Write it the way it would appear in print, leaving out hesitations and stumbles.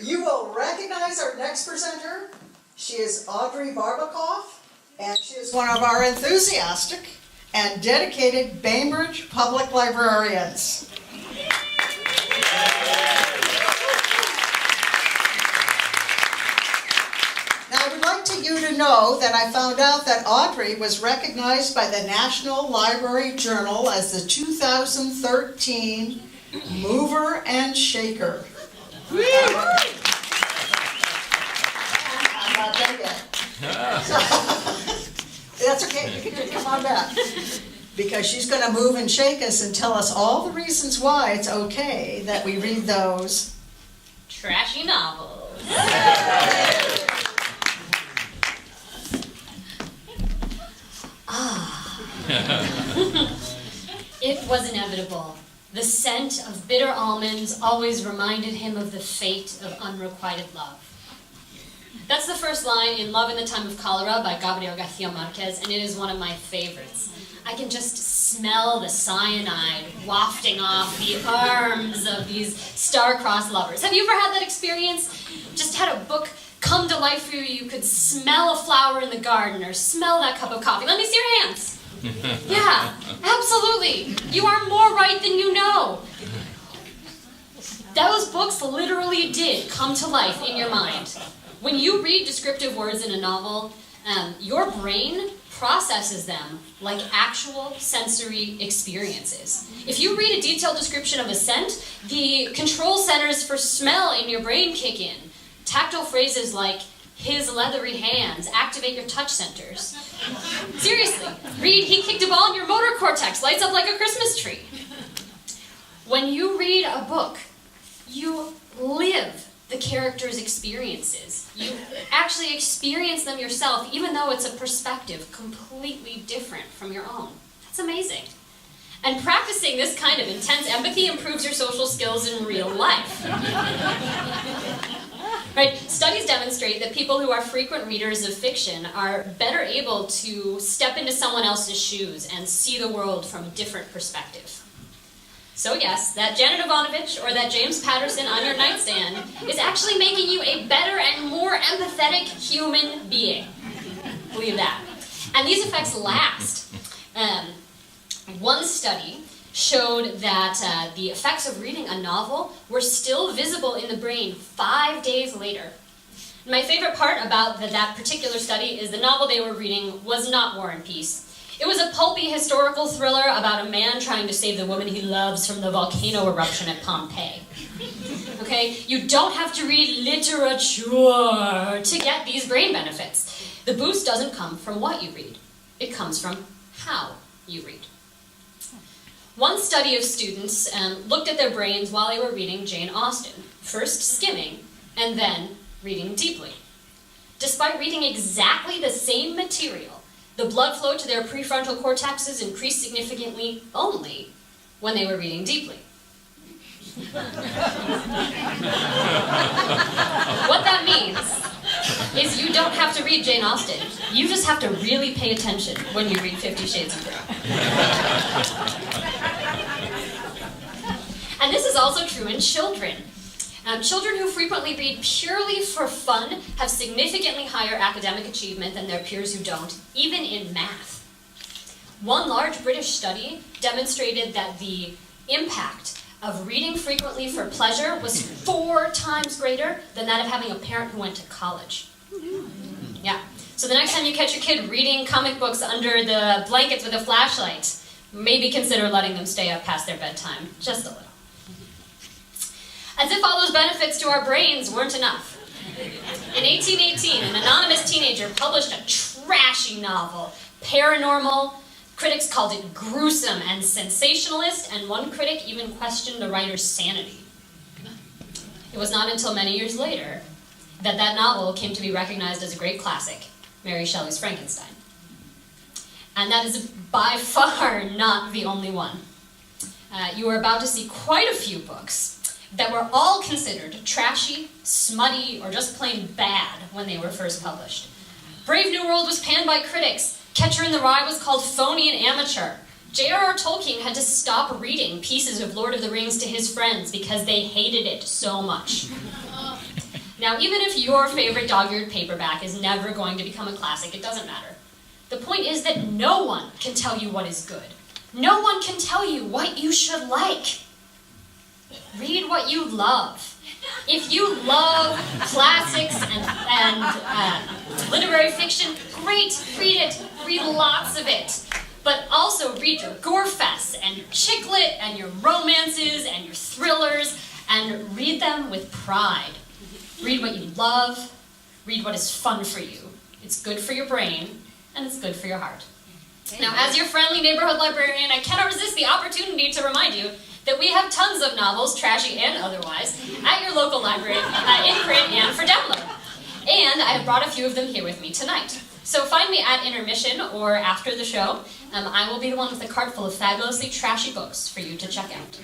You will recognize our next presenter. She is Audrey Barbakoff, and she is one of our enthusiastic and dedicated Bainbridge public librarians. Now, I would like you to know that I found out that Audrey was recognized by the National Library Journal as the 2013 Mover and Shaker. I'm not done yet. That's okay, you can come on back. Because she's going to move and shake us and tell us all the reasons why it's okay that we read those trashy novels. It was inevitable. The scent of bitter almonds always reminded him of the fate of unrequited love. That's the first line in Love in the Time of Cholera by Gabriel Garcia Marquez, and it is one of my favorites. I can just smell the cyanide wafting off the arms of these star-crossed lovers. Have you ever had that experience? Just had a book come to life for you, you could smell a flower in the garden or smell that cup of coffee. Let me see your hands. Yeah, absolutely. You are more right than you know. Those books literally did come to life in your mind. When you read descriptive words in a novel, your brain processes them like actual sensory experiences. If you read a detailed description of a scent, the control centers for smell in your brain kick in. Tactile phrases like, his leathery hands, activate your touch centers. Seriously, read, he kicked a ball in your motor cortex, lights up like a Christmas tree. When you read a book, you live the character's experiences. You actually experience them yourself, even though it's a perspective completely different from your own. That's amazing. And practicing this kind of intense empathy improves your social skills in real life. Right? Studies demonstrate that people who are frequent readers of fiction are better able to step into someone else's shoes and see the world from a different perspective. So yes, that Janet Ivanovich or that James Patterson on your nightstand is actually making you a better and more empathetic human being. Believe that. And these effects last. One study showed that the effects of reading a novel were still visible in the brain 5 days later. My favorite part about that particular study is the novel they were reading was not War and Peace. It was a pulpy historical thriller about a man trying to save the woman he loves from the volcano eruption at Pompeii. Okay? You don't have to read literature to get these brain benefits. The boost doesn't come from what you read. It comes from how you read. One study of students looked at their brains while they were reading Jane Austen, first skimming and then reading deeply. Despite reading exactly the same material, the blood flow to their prefrontal cortexes increased significantly only when they were reading deeply. What that means is you don't have to read Jane Austen. You just have to really pay attention when you read 50 Shades of Grey. And this is also true in children. Children who frequently read purely for fun have significantly higher academic achievement than their peers who don't, even in math. One large British study demonstrated that the impact of reading frequently for pleasure was 4 times greater than that of having a parent who went to college. Yeah. So the next time you catch your kid reading comic books under the blankets with a flashlight, maybe consider letting them stay up past their bedtime, just a little. As if all those benefits to our brains weren't enough. In 1818, an anonymous teenager published a trashy novel, Paranormal. Critics called it gruesome and sensationalist, and one critic even questioned the writer's sanity. It was not until many years later that that novel came to be recognized as a great classic, Mary Shelley's Frankenstein. And that is by far not the only one. You are about to see quite a few books that were all considered trashy, smutty, or just plain bad when they were first published. Brave New World was panned by critics. Catcher in the Rye was called phony and amateur. J.R.R. Tolkien had to stop reading pieces of Lord of the Rings to his friends because they hated it so much. Now, even if your favorite dog-eared paperback is never going to become a classic, it doesn't matter. The point is that no one can tell you what is good. No one can tell you what you should like. Read what you love. If you love classics and literary fiction, great, read it. Read lots of it. But also read your gore fests and your chick lit and your romances and your thrillers, and read them with pride. Read what you love. Read what is fun for you. It's good for your brain, and it's good for your heart. Now, as your friendly neighborhood librarian, I cannot resist the opportunity to remind you that we have tons of novels, trashy and otherwise, at your local library, in print and for download. And I have brought a few of them here with me tonight. So find me at intermission or after the show. I will be the one with a cart full of fabulously trashy books for you to check out.